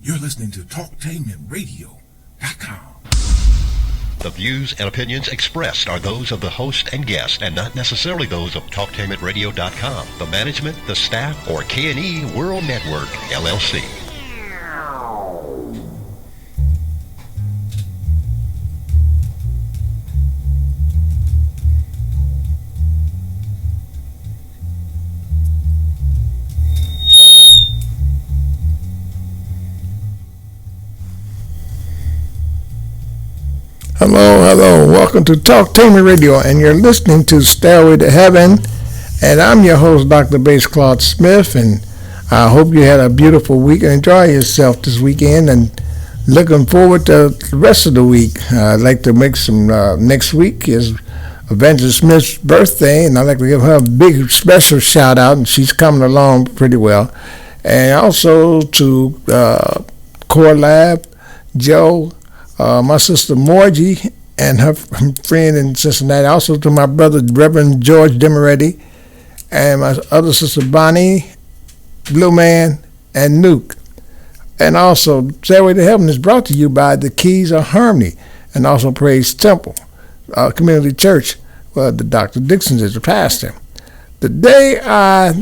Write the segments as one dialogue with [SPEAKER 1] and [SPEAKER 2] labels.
[SPEAKER 1] You're listening to TalkTainmentRadio.com.
[SPEAKER 2] The views and opinions expressed are those of the host and guest and not necessarily those of TalkTainmentRadio.com, the management, the staff, or K&E World Network, LLC.
[SPEAKER 3] Hello. Welcome to Talktainment Radio, and you're listening to Stairway to Heaven, and I'm your host, Dr. Bass Claude Smith, and I hope you had a beautiful week and enjoy yourself this weekend, and looking forward to the rest of the week. I'd like to make some, next week is Evangelist Smith's birthday, and I'd like to give her a big special shout out, and she's coming along pretty well, and also to Core Lab, Joe, my sister Morgie and her friend in Cincinnati, also to my brother Reverend George Demeretti, and my other sister Bonnie, Blue Man, and Nuke. And also, Stairway to Heaven is brought to you by the Keys of Harmony, and also Praise Temple Community Church, where the Dr. Dixon is the pastor. The day I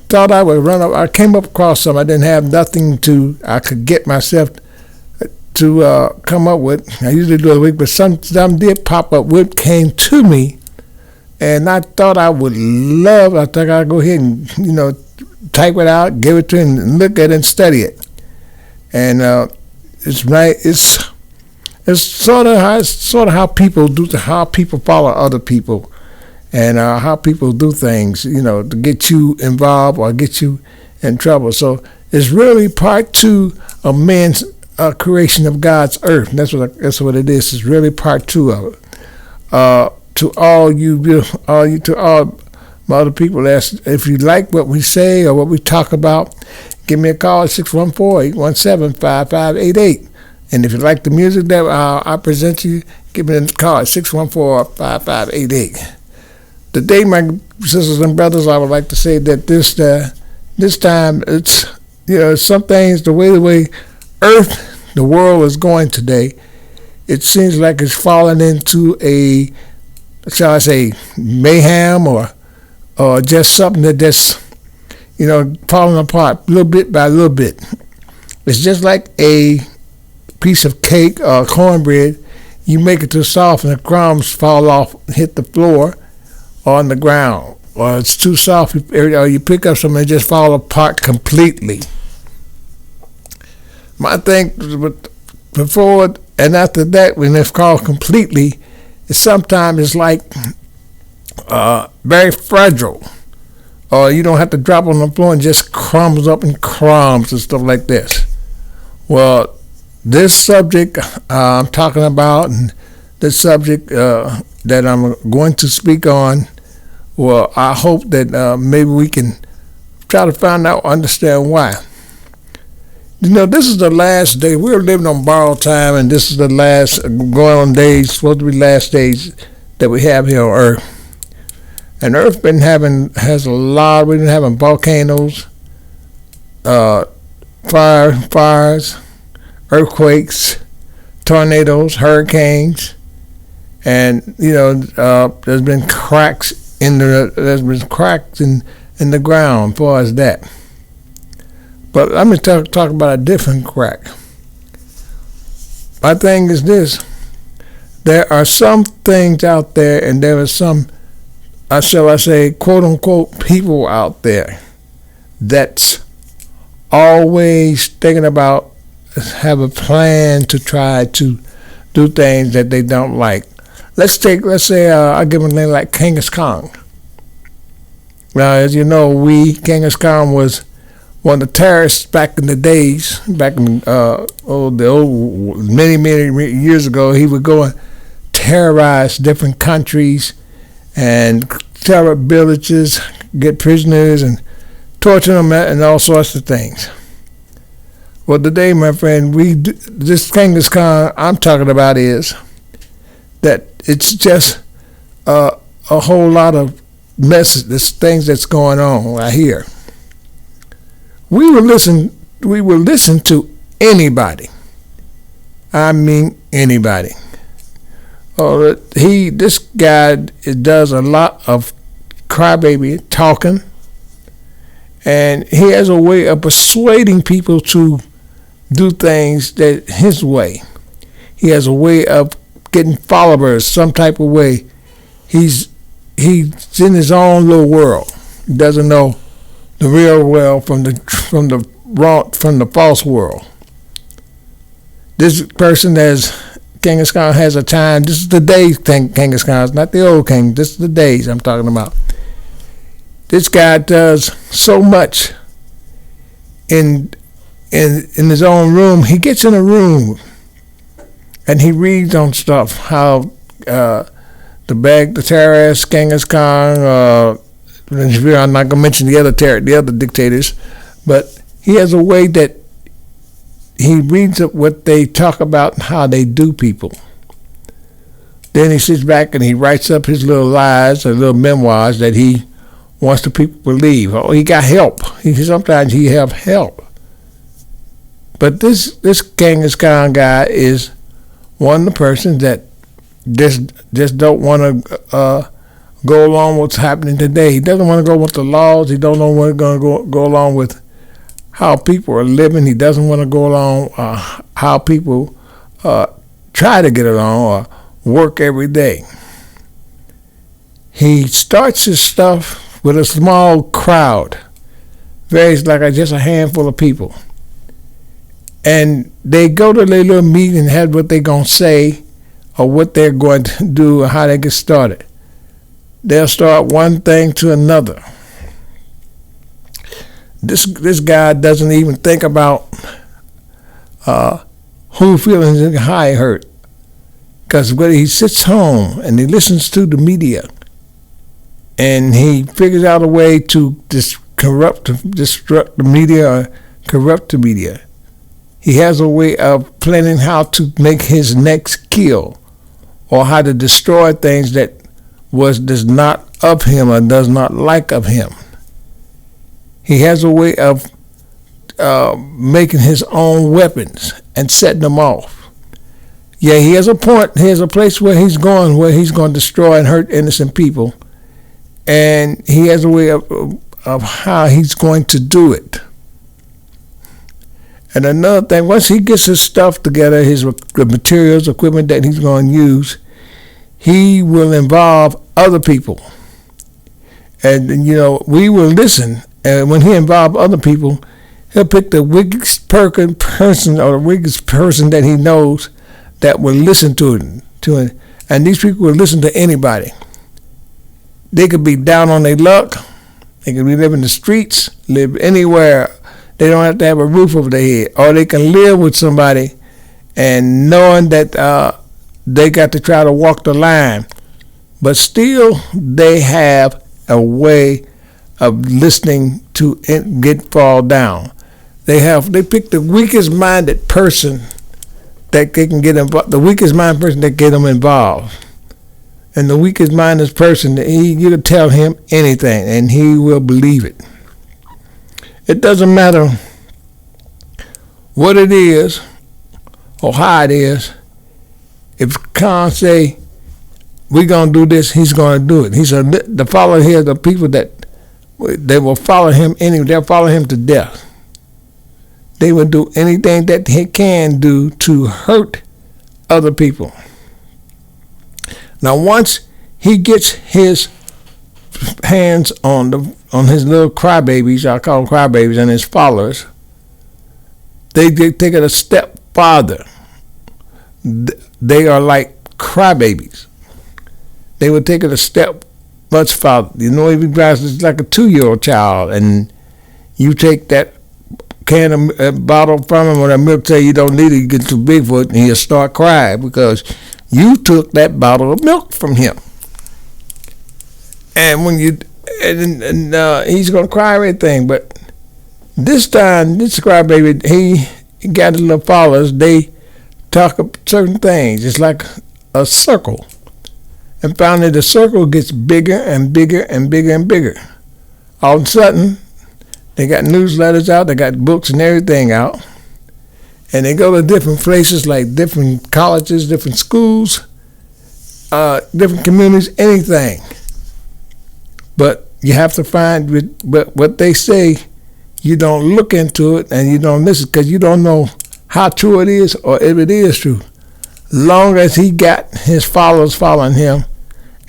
[SPEAKER 3] thought I would run up, I came up across something. I didn't have nothing I could get myself to come up with. I usually do it a week, but some did pop up. What came to me, and I thought I would love. I think I'd go ahead and type it out, give it to him, and look at it and study it. And it's right. It's sort of how people do, how people follow other people, and how people do things. To get you involved or get you in trouble. So it's really part 2 of man's creation of God's earth. And that's what it is. It's really part 2 of it. To all my other people, if you like what we say or what we talk about, give me a call at 614-817-5588. And if you like the music that I present you, give me a call at 614-5588. Today, my sisters and brothers, I would like to say that this time it's some things the way the world is going today, it seems like it's falling into a, shall I say, mayhem or just something that just, falling apart little bit by little bit. It's just like a piece of cake or cornbread. You make it too soft and the crumbs fall off, hit the floor or on the ground. Or it's too soft, or you pick up something and just fall apart completely. My thing before and after that, when it's called completely, sometimes it's like very fragile. Or you don't have to drop on the floor and just crumbles up and crumbs and stuff like this. Well, this subject I'm talking about, and this subject that I'm going to speak on, well, I hope that maybe we can try to find out, understand why. This is the last day. We're living on borrowed time, and this is the last going on days, supposed to be last days that we have here on Earth. And Earth we've been having volcanoes, fires, earthquakes, tornadoes, hurricanes, and there's been cracks in the ground as far as that. But let me talk about a different crack. My thing is this: there are some things out there, and there are some, shall I say, quote unquote, people out there that's always thinking about, have a plan to try to do things that they don't like. Let's say I'll give a name like Genghis Khan. Now, as you know, Genghis Khan was one of the terrorists back in the days, many years ago. He would go and terrorize different countries and terror villages, get prisoners and torture them and all sorts of things. Well, today, my friend, this Genghis Khan I'm talking about is that it's just a whole lot of messages, things that's going on right here. We will listen to anybody. I mean anybody. Oh, this guy does a lot of crybaby talking, and he has a way of persuading people to do things that his way. He has a way of getting followers some type of way. He's in his own little world. He doesn't know the real world from the false world. This person, as Genghis Khan has a time, this is the days Genghis Khan, it's not the old king, this is the days I'm talking about. This guy does so much in his own room. He gets in a room and he reads on stuff, how the terrorist, Genghis Khan, I'm not going to mention the other dictators, but he has a way that he reads up what they talk about and how they do people. Then he sits back and he writes up his little lies or little memoirs that he wants the people to believe. Oh, he got help. Sometimes he have help. But this Genghis Khan guy is one of the persons that just don't want to go along with what's happening today. He doesn't want to go with the laws. He don't want to go along with how people are living. He doesn't want to go along how people try to get along or work every day. He starts his stuff with a small crowd, very like just a handful of people, and they go to their little meeting and have what they're going to say or what they're going to do or how they get started. They'll start one thing to another. This guy doesn't even think about who feelings and how he hurt, because when he sits home and he listens to the media and he figures out a way to disrupt the media or corrupt the media, he has a way of planning how to make his next kill or how to destroy things that does not of him or does not like of him. He has a way of making his own weapons and setting them off. Yeah, he has a point. He has a place where he's going to destroy and hurt innocent people, and he has a way of how he's going to do it. And another thing, once he gets his stuff together, the materials, equipment that he's going to use, he will involve other people. And, we will listen. And when he involves other people, he'll pick the weakest person or the weakest person that he knows that will listen to it. And these people will listen to anybody. They could be down on their luck. They could be living in the streets, live anywhere. They don't have to have a roof over their head. Or they can live with somebody and knowing that they got to try to walk the line. But still, they have a way of listening to it fall down. They pick the weakest minded person that they can get involved, the weakest minded person that get them involved. And the weakest minded person, you can tell him anything and he will believe it. It doesn't matter what it is or how it is. If Khan say, we're going to do this, he's going to do it. He said, the followers here, the people that they will follow him anyway. They'll follow him to death. They will do anything that he can do to hurt other people. Now, once he gets his hands on his little crybabies, I call them crybabies, and his followers, they take it a step farther. They are like crybabies. They would take it a step much farther. If you guys is like a 2-year-old child, and you take that can of bottle from him or that milk, tell you don't need it, you get too big for it, and he'll start crying because you took that bottle of milk from him. And when he's gonna cry everything, but this time, this crybaby, he got his little followers. They talk of certain things. It's like a circle. And finally, the circle gets bigger and bigger and bigger and bigger. All of a sudden, they got newsletters out, they got books and everything out. and they go to different places like different colleges, different schools, different communities, anything. But you have to find what they say. You don't look into it and you don't listen because you don't know how true it is or if it is true. Long as he got his followers following him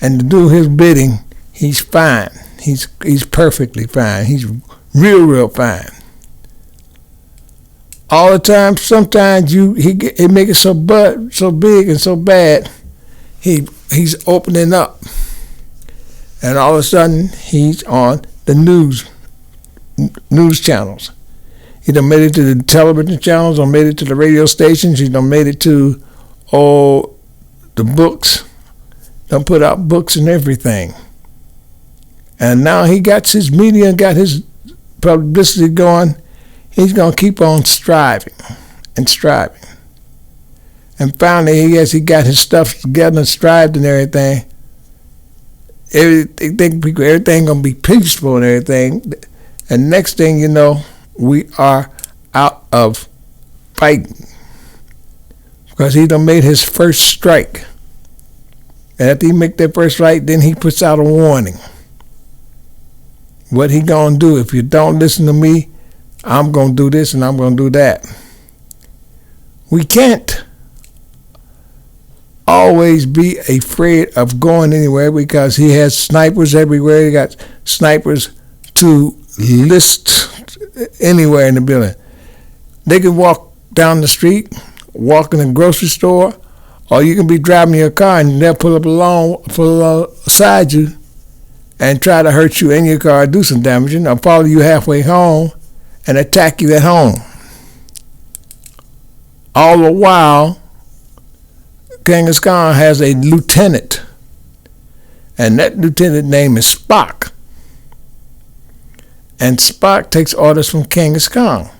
[SPEAKER 3] and to do his bidding, he's fine. He's perfectly fine. He's real fine. All the time, sometimes he make it so big and so bad, he's opening up, and all of a sudden he's on the news channels. He done made it to the television channels, or made it to the radio stations. He done made it to all the books. Done put out books and everything. And now he got his media and got his publicity going. He's going to keep on striving. And finally, he got his stuff together and strived and everything. Everything going to be peaceful and everything. And next thing you know, we are out of fighting. Because he done made his first strike. And after he make that first strike, then he puts out a warning. What he gonna do? If you don't listen to me, I'm gonna do this and I'm gonna do that. We can't always be afraid of going anywhere because he has snipers everywhere. He got snipers to list anywhere in the building. They can walk down the street, walk in a grocery store, or you can be driving your car and they'll pull up alongside you and try to hurt you in your car, do some damage, or follow you halfway home and attack you at home. All the while, Genghis Khan has a lieutenant, and that lieutenant name is Spock. And Spock takes orders from Genghis Khan.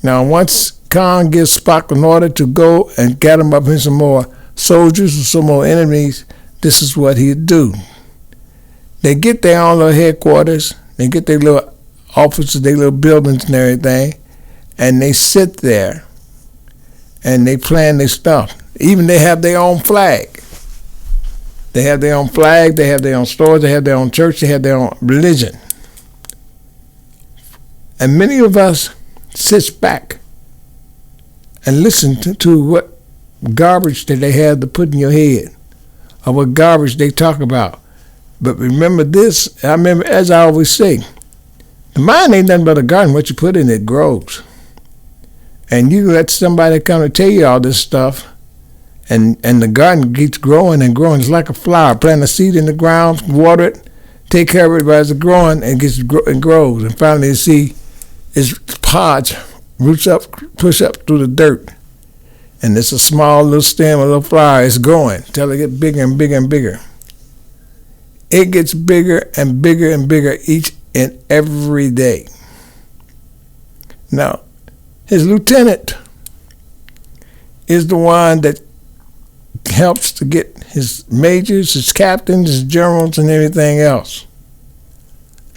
[SPEAKER 3] Now, once Khan gives Spock an order to go and get him up in some more soldiers or some more enemies, this is what he'd do. They get their own little headquarters, they get their little offices, their little buildings and everything, and they sit there and they plan their stuff. Even they have their own flag. They have their own flag, they have their own stores, they have their own church, they have their own religion. And many of us sit back and listen to what garbage that they have to put in your head, or what garbage they talk about. But remember this, as I always say, the mind ain't nothing but a garden. What you put in it grows. And you let somebody come and tell you all this stuff, and the garden keeps growing and growing. It's like a flower. Plant a seed in the ground, water it, take care of it as it's growing, and it grows. And finally you see its pods roots up, push up through the dirt. And it's a small little stem, a little flower. It's growing until it gets bigger and bigger and bigger. It gets bigger and bigger and bigger each and every day. Now, his lieutenant is the one that helps to get his majors, his captains, his generals, and everything else.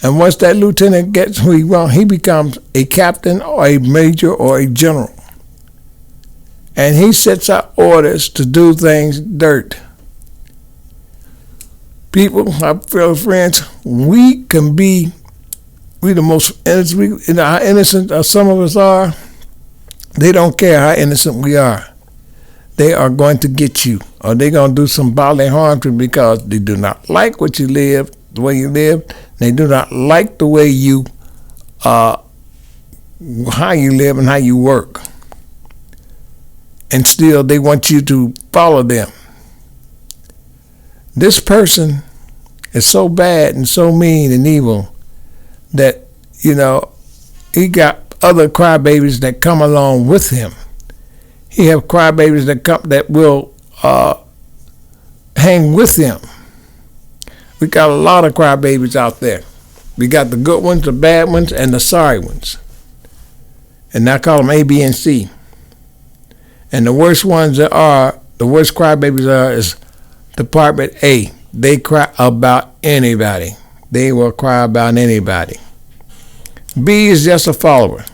[SPEAKER 3] And once that lieutenant gets who he wants, he becomes a captain or a major or a general. And he sets out orders to do things dirt. People, my fellow friends, we can be, the most innocent, how innocent some of us are. They don't care how innocent we are. They are going to get you, or they're going to do some bodily harm to you because they do not like what you live, the way you live. They do not like the way you, how you live and how you work. And still, they want you to follow them. This person is so bad and so mean and evil that, he got other crybabies that come along with him. He have crybabies that will hang with him. We got a lot of crybabies out there. We got the good ones, the bad ones, and the sorry ones. And I call them A, B, and C. And the worst ones the worst crybabies is Department A. They cry about anybody. They will cry about anybody. B is just a follower.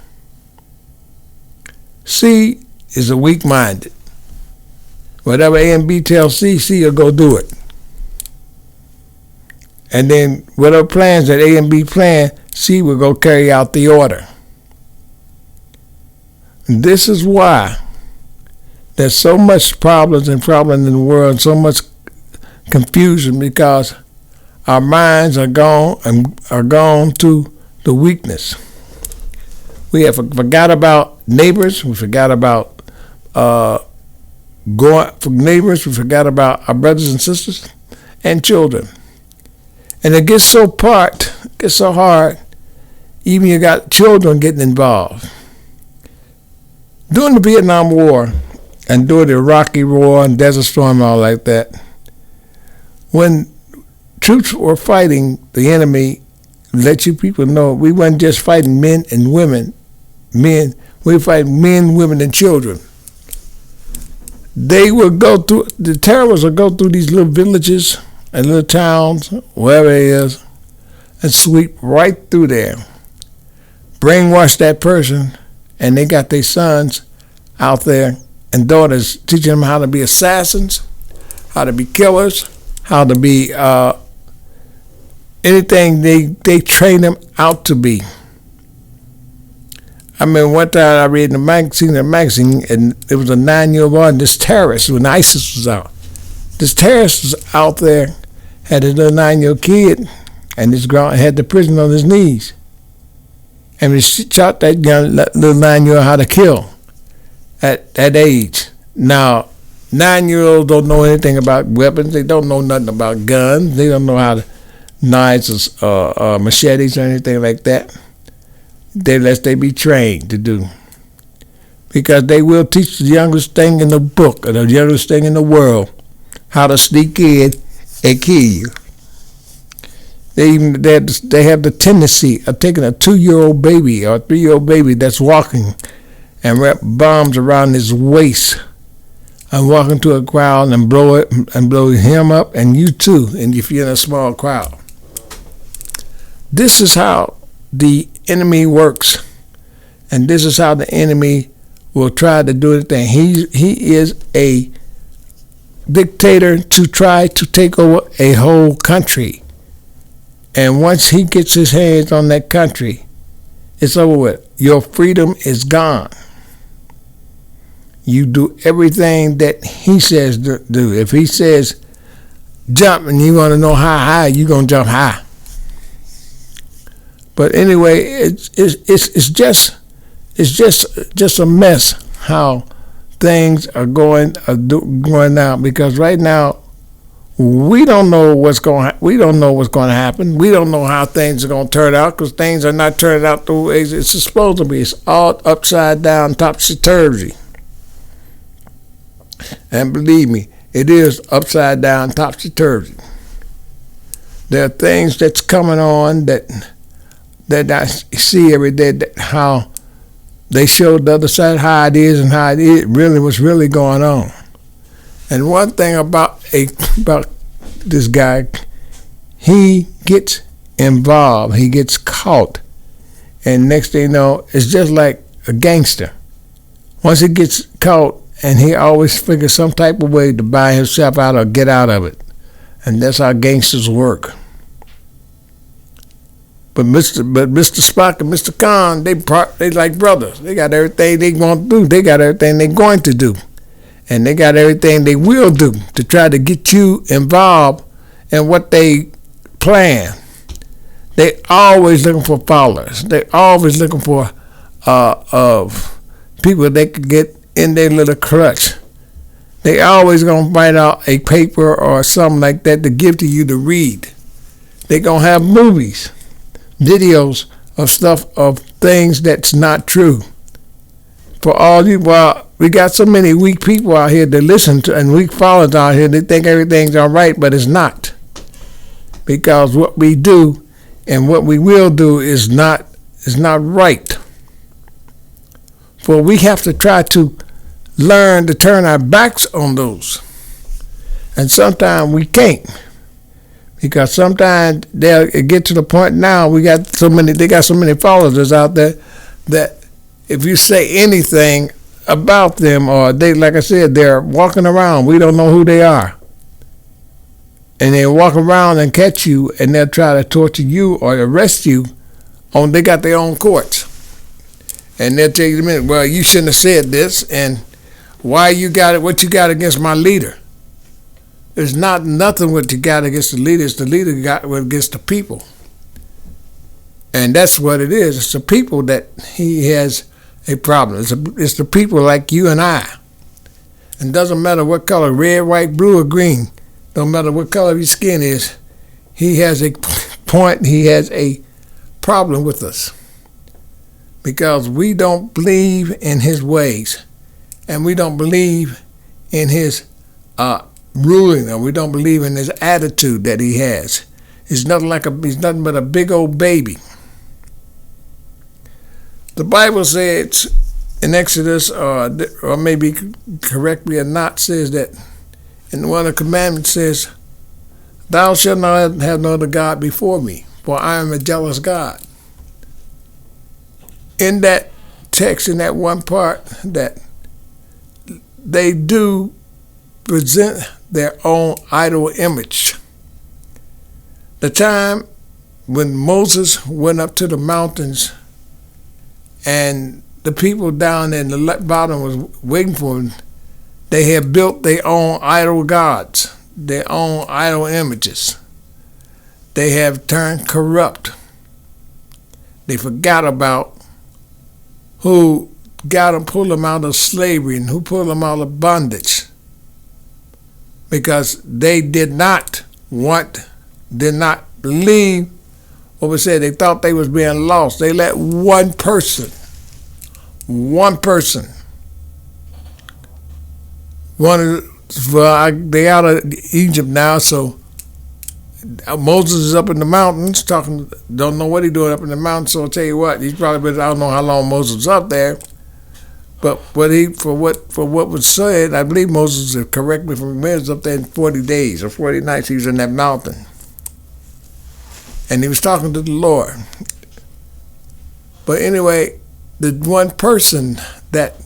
[SPEAKER 3] C is a weak-minded. Whatever A and B tell C, C will go do it. And then whatever plans that A and B plan, C will go carry out the order. And this is why there's so much problems in the world, so much confusion, because our minds are gone to the weakness. We have forgot about neighbors. We forgot about neighbors. We forgot about our brothers and sisters and children. And it gets so hard. Even you got children getting involved. During the Vietnam War and during the Iraqi War and Desert Storm and all like that, when troops were fighting the enemy, let you people know we weren't just fighting men and women. We were fighting men, women, and children. The terrorists would go through these little villages and little towns, wherever it is, and sweep right through there. Brainwash that person, and they got their sons out there and daughters, teaching them how to be assassins, how to be killers, how to be anything they train them out to be. I mean, one time I read in a magazine, and it was a 9-year-old boy, and this terrorist, when ISIS was out, this terrorist was out there, had a little 9-year-old kid, and this girl had the prison on his knees. And he taught that young little 9-year-old how to kill at that age. Now, 9-year-olds don't know anything about weapons. They don't know nothing about guns. They don't know how to knives or machetes or anything like that. Unless they be trained to do. Because they will teach the youngest thing in the book or the youngest thing in the world how to sneak in and kill you. They have the tendency of taking a 2-year-old baby or a 3-year-old baby that's walking and wrap bombs around his waist and walk into a crowd and blow him up and you too, and if you're in a small crowd. This is how the enemy works, and this is how the enemy will try to do anything. He is a dictator to try to take over a whole country, and once he gets his hands on that country, it's over with. Your freedom is gone. You do everything that he says to do. If he says jump and you want to know how high, you're going to jump high. But anyway, it's just a mess how things are going now, because right now we don't know what's going to happen. We don't know how things are going to turn out, because things are not turning out the way it's supposed to be. It's all upside down, topsy-turvy. And believe me, it is upside down, topsy-turvy. There are things that's coming on that I see every day, how they showed the other side how it is and how it really was really going on. And one thing about this guy, he gets involved, he gets caught, and next thing you know, it's just like a gangster. Once he gets caught, and he always figures some type of way to buy himself out or get out of it. And that's how gangsters work. But Mr. Spock and Mr. Khan, they like brothers. They got everything they want to do. They got everything they're going to do. And they got everything they will do to try to get you involved in what they plan. They always looking for followers. They always looking for people they could get in their little clutch. They always gonna find out a paper or something like that to give to you to read. They gonna have movies, videos of stuff, of things that's not true. For all you, well, we got so many weak people out here that listen to, and weak followers out here, they think everything's all right, but it's not. Because what we do and what we will do is not right. For we have to try to learn to turn our backs on those. And sometimes we can't. Because sometimes they'll get to the point now, they got so many followers out there that if you say anything about them, or they, like I said, they're walking around. We don't know who they are. And they walk around and catch you, and they'll try to torture you or arrest you. They got their own courts. And they'll tell you in a minute, well, you shouldn't have said this, and why you got it, what you got against my leader. There's nothing what you got against the leader. It's the leader got against the people. And that's what it is. It's the people that he has a problem. It's the people like you and I. And it doesn't matter what color, red, white, blue, or green. Don't matter what color your skin is. He has a point. He has a problem with us. Because we don't believe in his ways. And we don't believe in his ruling, and we don't believe in his attitude that he has. He's nothing but a big old baby. The Bible says in Exodus, or maybe correctly or not, says that in one of the commandments says, "Thou shalt not have no other God before me, for I am a jealous God." In that text, in that one part, that they do present their own idol image. The time when Moses went up to the mountains and the people down in the bottom was waiting for him, they had built their own idol gods, their own idol images. They have turned corrupt. They forgot about who got them, pulled them out of slavery, and who pulled them out of bondage. Because they did not believe what was said. They thought they was being lost. They let one person, they out of Egypt now, so Moses is up in the mountains talking, don't know what he's doing up in the mountains, so I'll tell you what, he's probably been, I don't know how long Moses was up there. But for what was said, I believe Moses, correct me if I'm wrong, was up there in 40 days or 40 nights. He was in that mountain. And he was talking to the Lord. But anyway, the one person that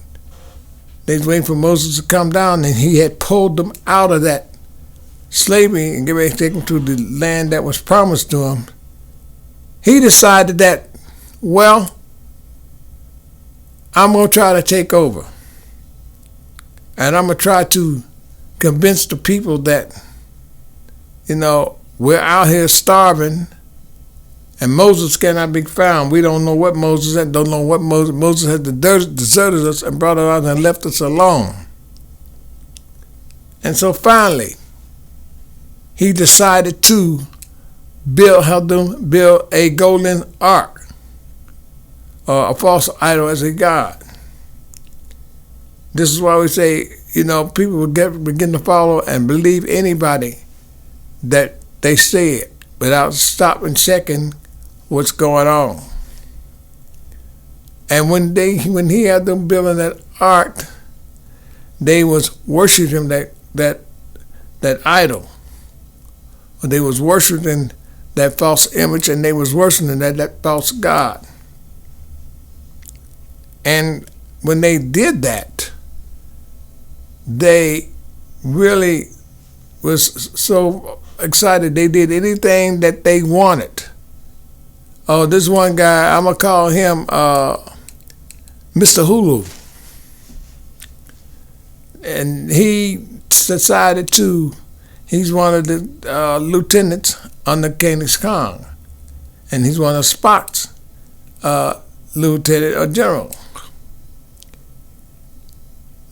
[SPEAKER 3] they was waiting for Moses to come down, and he had pulled them out of that slavery and get ready to take them to the land that was promised to them. He decided that, well, I'm going to try to take over. And I'm going to try to convince the people that, we're out here starving and Moses cannot be found. We don't know what Moses had, don't know what Moses had deserted us and brought us out and left us alone. And so finally, he decided to build a golden ark. A false idol as a god. This is why we say, people will begin to follow and believe anybody that they say it without stopping checking what's going on. And when he had them building that ark, they was worshiping that idol. They was worshiping that false image, and they was worshiping that false god. And when they did that, they really was so excited. They did anything that they wanted. Oh, this one guy, I'm going to call him Mr. Hulu. And he decided he's one of the lieutenants under Genghis Khan. And he's one of Spock's lieutenant or general.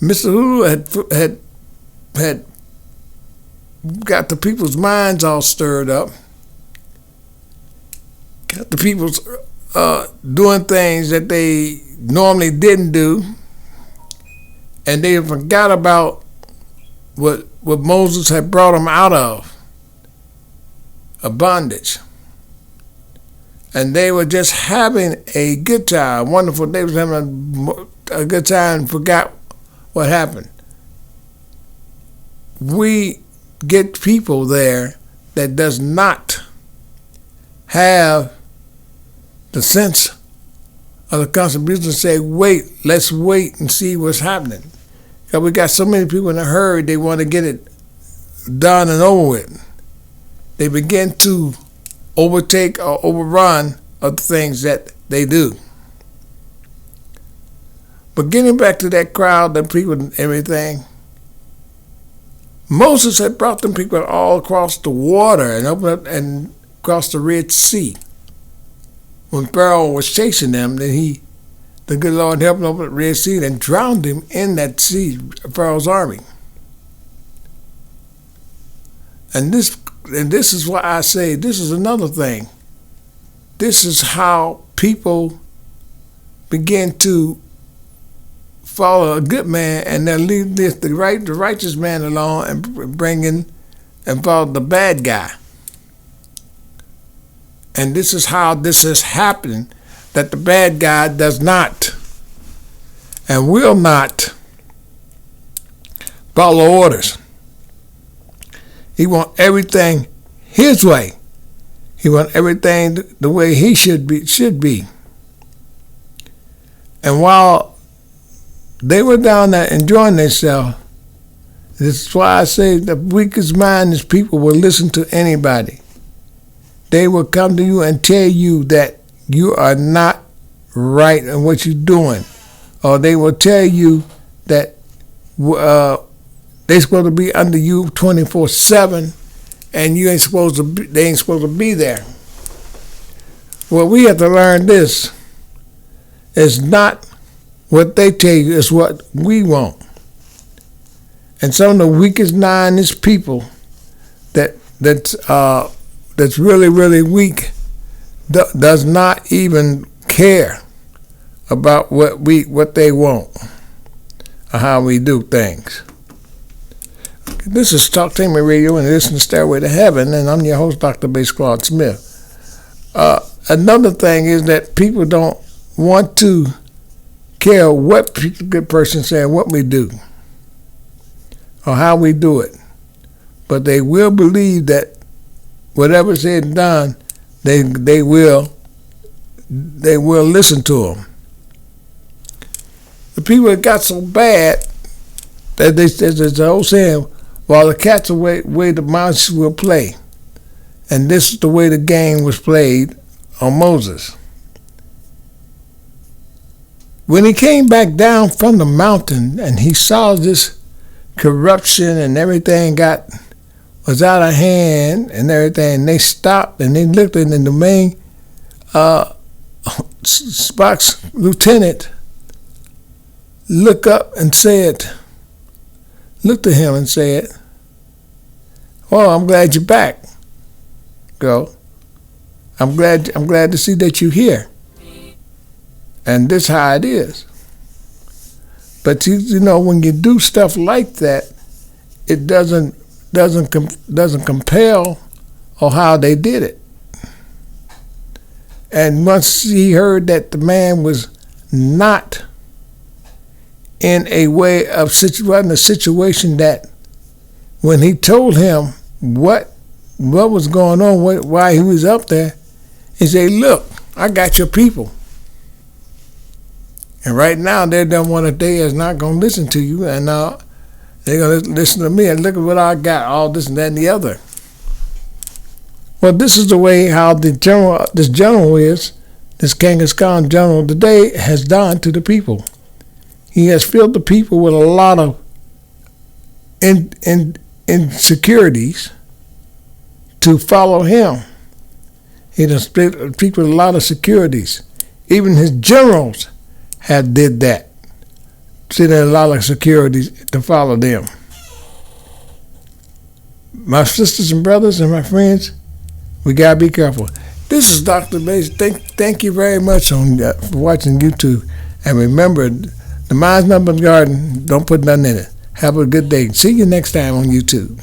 [SPEAKER 3] Mr. Hulu had got the people's minds all stirred up, got the people's doing things that they normally didn't do, and they forgot about what Moses had brought them out of, a bondage. And they were just having a good time, wonderful. They was having a good time and forgot what happened. We get people there that does not have the sense of the Constitution say, wait, let's wait and see what's happening. Because we got so many people in a hurry, they want to get it done and over with. They begin to overtake or overrun of the things that they do. But getting back to that crowd, the people and everything, Moses had brought them people all across the water and opened up and across the Red Sea. When Pharaoh was chasing them, then the good Lord helped him open the Red Sea and drowned him in that sea, Pharaoh's army. And this is why I say this is another thing. This is how people begin to follow a good man and they'll leave the righteous man alone and bring in and follow the bad guy. And this is how this is happening, that the bad guy does not and will not follow orders. He wants everything his way. He wants everything the way he should be. And while they were down there enjoying themselves, this is why I say the weakest minded people will listen to anybody. They will come to you and tell you that you are not right in what you're doing. Or they will tell you that they're supposed to be under you 24/7 and they ain't supposed to be there. Well, we have to learn this. It's not what they tell you, it's what we want. And some of the weakest minded people that's really, really weak does not even care about what they want or how we do things. This is Talk Taming Radio, and this is Stairway to Heaven, and I'm your host, Dr. Bass Claude Smith. Another thing is that people don't want to care what the good person say, what we do, or how we do it, but they will believe that whatever said and done, they will listen to them. The people that got so bad that there's the old saying, while the cat's away, the mouse will play. And this is the way the game was played on Moses. When he came back down from the mountain and he saw this corruption and everything was out of hand and everything, they stopped and they looked at the main Spock's lieutenant looked to him and said, "Oh, I'm glad you're back. Go. I'm glad to see that you're here. And this how it is." But you know, when you do stuff like that, it doesn't compel or how they did it. And once he heard that the man was not in a way of in a situation that when he told him what was going on, why he was up there, he said, "Look, I got your people. And right now they don't want they is not going to listen to you, and they're going to listen to me, and look at what I got, all this and that and the other." Well, this is the way how this Genghis Khan general today has done to the people. He has filled the people with a lot of insecurities to follow him. He has filled people with a lot of securities. Even his generals did that. Sent in a lot of securities to follow them. My sisters and brothers and my friends, we gotta be careful. This is Dr. Bass. Thank you very much for watching YouTube. And remember, the mind's not in the garden. Don't put nothing in it. Have a good day. See you next time on YouTube.